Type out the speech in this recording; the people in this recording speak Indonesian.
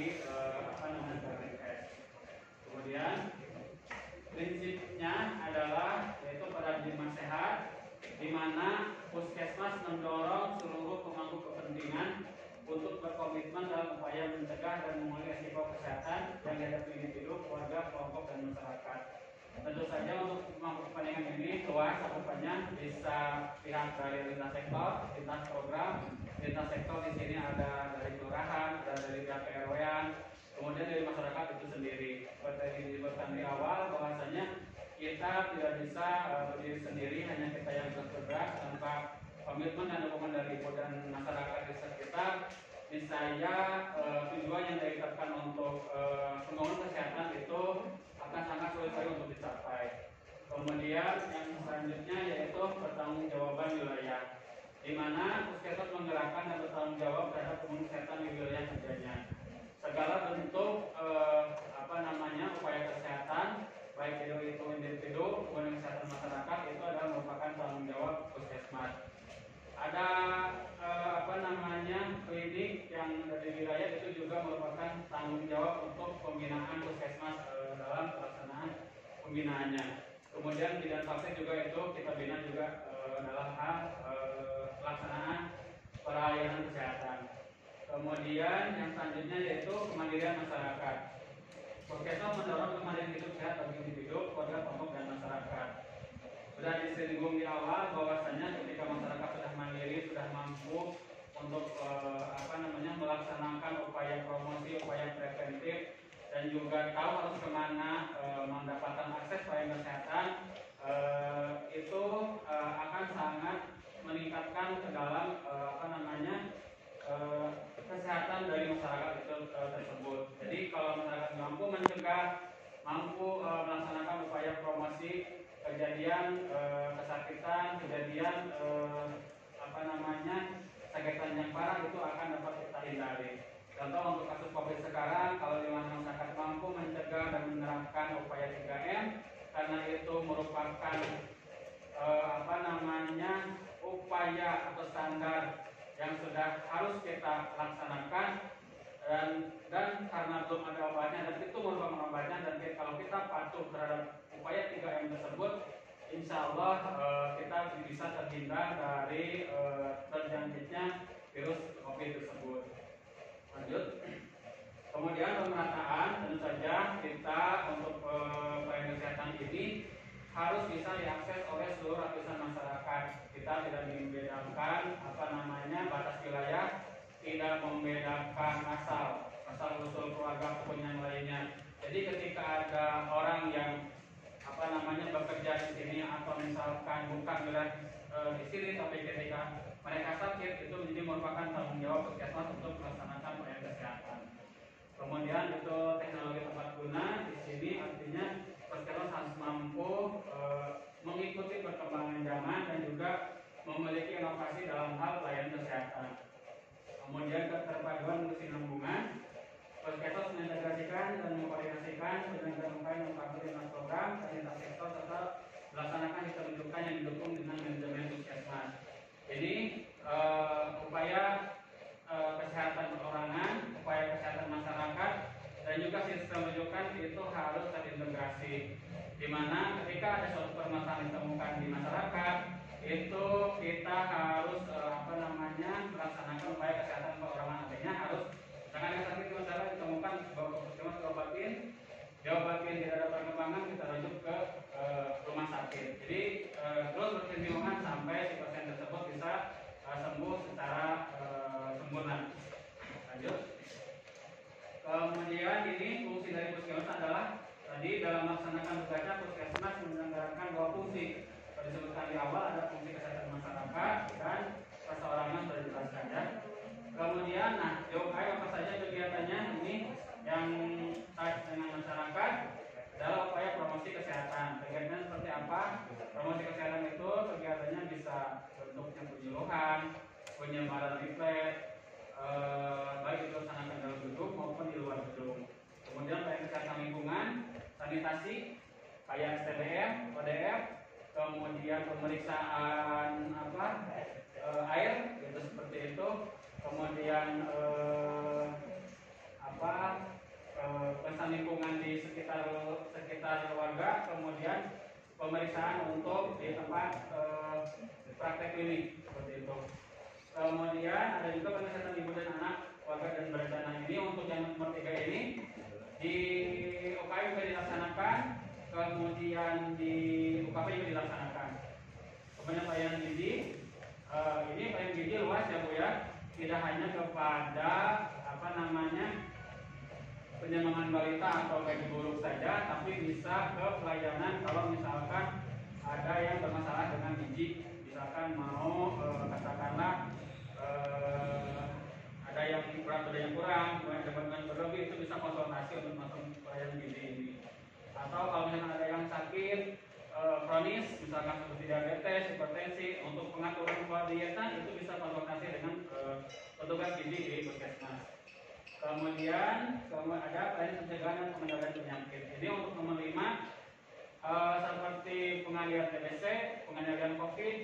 di BPS. Kemudian prinsipnya adalah yaitu pada lingkungan sehat, di mana puskesmas mendorong seluruh pemangku kepentingan untuk berkomitmen dalam upaya mencegah dan mengurangi risiko kesehatan yang dihadapi individu, keluarga, kelompok, dan masyarakat. Tentu saja untuk pemangku kepentingan ini luas cakupannya, bisa pihak dari lintas sektor, lintas program, lintas sektor di sini ada dari kelurahan, ada dari pihak RW-an, kemudian dari masyarakat itu sendiri. Seperti disebutkan di awal bahwasanya kita tidak bisa berdiri sendiri, hanya kita yang bergerak tanpa komitmen dan dukungan dari ibu dan masyarakat di sekitar. Misalnya tujuan yang ditetapkan untuk pembangunan kesehatan itu akan sangat sulit sekali untuk dicapai. Kemudian yang selanjutnya yaitu pertanggungjawaban wilayah, di mana puskesmas menggerakkan dan bertanggung jawab terhadap pembangunan kesehatan di wilayah kerjanya. Segala bentuk upaya kesehatan, baik itu individu maupun kesehatan masyarakat, itu adalah merupakan tanggung jawab puskesmas. Ada klinik yang dari wilayah itu juga merupakan tanggung jawab untuk pembinaan puskesmas dalam pelaksanaan pembinaannya. Kemudian bidang vaksin juga itu kita bina juga dalam hal pelaksanaan pelayanan kesehatan. Kemudian yang selanjutnya yaitu kemandirian masyarakat. Puskesmas mendorong kemandirian hidup sehat bagi individu, keluarga, kelompok, dan masyarakat. Sudah disinggung di awal bahwasanya ketika masyarakat sudah mandiri, sudah mampu untuk melaksanakan upaya promosi, upaya preventif, dan juga tahu harus kemana mendapatkan akses pelayanan kesehatan, itu akan sangat meningkatkan ke dalam kesehatan dari masyarakat itu tersebut. Jadi kalau masyarakat mampu mencegah, mampu melaksanakan upaya promosi kejadian kesakitan, kejadian sakitan yang parah, itu akan dapat kita hindari. Contoh untuk kasus COVID sekarang, kalau di mana masyarakat mampu mencegah dan menerapkan upaya 3M, karena itu merupakan upaya atau standar yang sudah harus kita laksanakan, dan karena belum ada obatnya dan itu merupakan obatnya, dan kalau kita patuh terhadap upaya 3M tersebut, insya Allah kita bisa terhindar dari terjangkitnya virus COVID tersebut. Lanjut. Kemudian pemerataan, tentu saja kita untuk pelayanan kesehatan ini harus bisa diakses oleh seluruh lapisan masyarakat. Kita tidak membedakan batas wilayah, tidak membedakan asal usul keluarga maupun yang lainnya. Jadi ketika ada orang yang bekerja di sini atau misalkan bukan wilayah di sini, tapi ketika mereka sakit, itu menjadi merupakan tanggung jawab puskesmas untuk melaksanakan pelayanan kesehatan. Kemudian itu teknologi tepat guna, di sini artinya puskesmas harus mampu mengikuti perkembangan zaman dan juga memiliki inovasi dalam hal pelayanan kesehatan. Kemudian keterpaduan kesinambungan, puskesmas mengintegrasikan dan mengkoordinasikan penyelenggaraan upaya mengkaji dengan program lintas sektor serta melaksanakan sistem rujukan yang didukung dengan manajemen puskesmas. Ini upaya kesehatan perorangan, upaya kesehatan masyarakat, dan juga sistem rujukan itu harus terintegrasi. Di mana ketika ada suatu permasalahan ditemukan di masyarakat, itu kita harus melaksanakan upaya kesehatan perorangan, artinya harus jangan yang sakit masyarakat ditemukan bahwa puskesmas diobatin tidak ada perkembangan, kita rujuk ke rumah sakit. Jadi terus berkesinambungan sampai si pasien tersebut bisa sembuh secara sempurna. Lanjut. Kemudian ini fungsi dari puskesmas adalah tadi dalam melaksanakan tugasnya puskesmas menyelenggarakan dua fungsi. Seperti disebutkan di awal, ada fungsi kesehatan masyarakat dan perseorangan, sudah dijelaskan ya. Kemudian, apa saja kegiatannya ini yang terkait dengan masyarakat adalah upaya promosi kesehatan. Kegiatannya seperti apa? Promosi kesehatan itu kegiatannya bisa bentuknya penyuluhan, penyebaran leaflet, baik itu laksanakan dalam gedung maupun di luar gedung. Kemudian pelayanan kesehatan lingkungan, sanitasi, kayak STBM, ODF, kemudian pemeriksaan air, gitu seperti itu. Kemudian pemeriksaan untuk di tempat praktek klinik seperti itu. Kemudian ada juga kesehatan ibu dan anak, keluarga dan berencana. Ini untuk yang nomor 3 ini di UKM juga dilaksanakan, kemudian di UKP juga dilaksanakan. Kemudian pelayanan gizi, ini pelayanan gizi luas ya Bu ya, tidak hanya kepada penjembangan balita atau bayi buruk saja, tapi bisa ke pelayanan kalau misalkan ada yang bermasalah dengan gizi, misalkan mau katakanlah ada yang berat badan yang kurang, kemudian ada beban berlebih, itu bisa konsultasi untuk masuk pelayanan gizi ini. Atau kalau misalkan ada yang sakit kronis, misalkan seperti diabetes, hipertensi, untuk pengaturan pola dietnya itu bisa konsultasi dengan petugas gizi di puskesmas. Kemudian ada pelayanan pencegahan dan pengendalian penyakit. Jadi untuk nomor 5 seperti pengendalian TBC, pengendalian COVID,